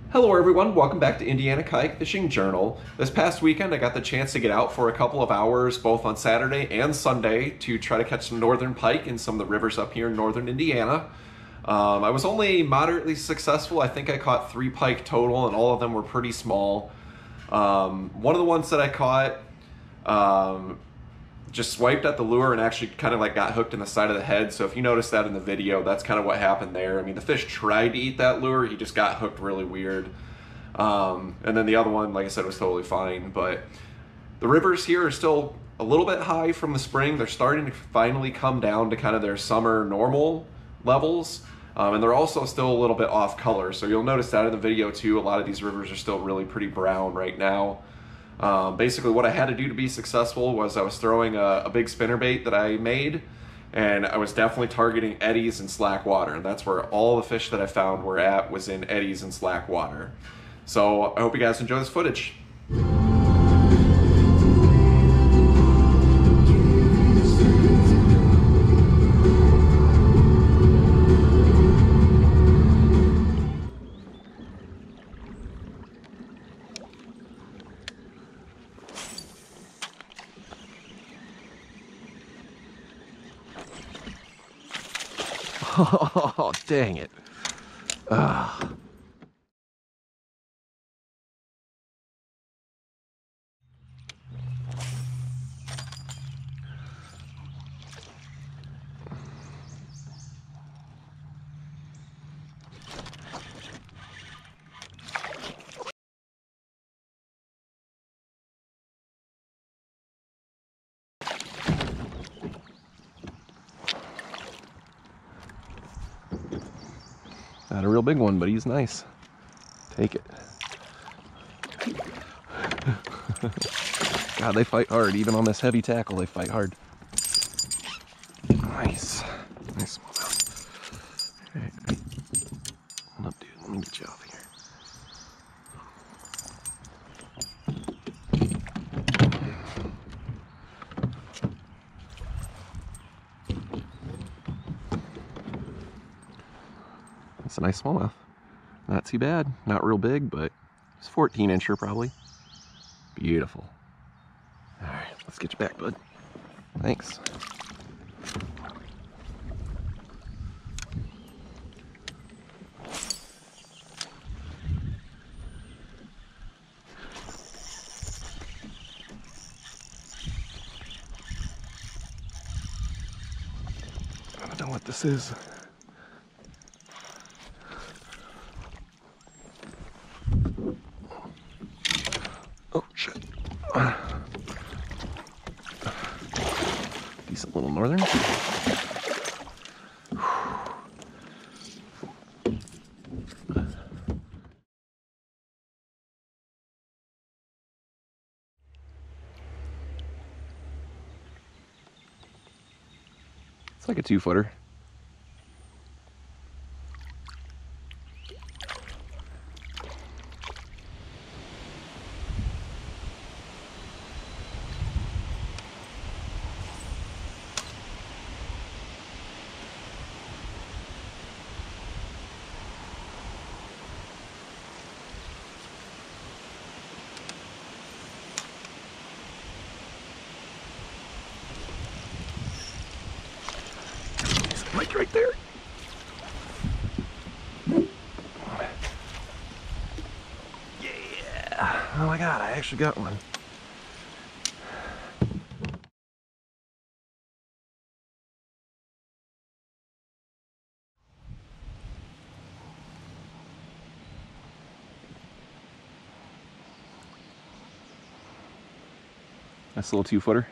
Hello everyone, welcome back to Indiana Kayak Fishing Journal. This past weekend I got the chance to get out for a couple of hours both on Saturday and Sunday to try to catch some northern pike in some of the rivers up here in northern Indiana. I was only moderately successful. I think I caught 3 pike total and all of them were pretty small. One of the ones that I caught just swiped at the lure and actually kind of like got hooked in the side of the head. So if you notice that in the video, that's kind of what happened there. I mean, the fish tried to eat that lure, he just got hooked really weird. And then the other one, like I said, was totally fine. But the rivers here are still a little bit high from the spring. They're starting to finally come down to kind of their summer normal levels. And they're also still a little bit off color. So you'll notice that in the video too. A lot of these rivers are still really pretty brown right now. Basically what I had to do to be successful was I was throwing a big spinnerbait that I made, and I was definitely targeting eddies and slack water, and that's where all the fish that I found were at, was in eddies and slack water. So I hope you guys enjoy this footage. Oh, dang it. Ugh. Not a real big one, but he's nice. Take it. God, they fight hard. Even on this heavy tackle, they fight hard. Nice. Nice smallmouth. All right. Hold up, dude. Let me get you off here. That's a nice smallmouth. Not too bad. Not real big, but it's 14-incher probably. Beautiful. All right, let's get you back, bud. Thanks. I don't know what this is. Oh, shit. Decent little northern. It's like a 2-footer. Mike right there. Yeah. Oh my God, I actually got one. Nice little 2-footer.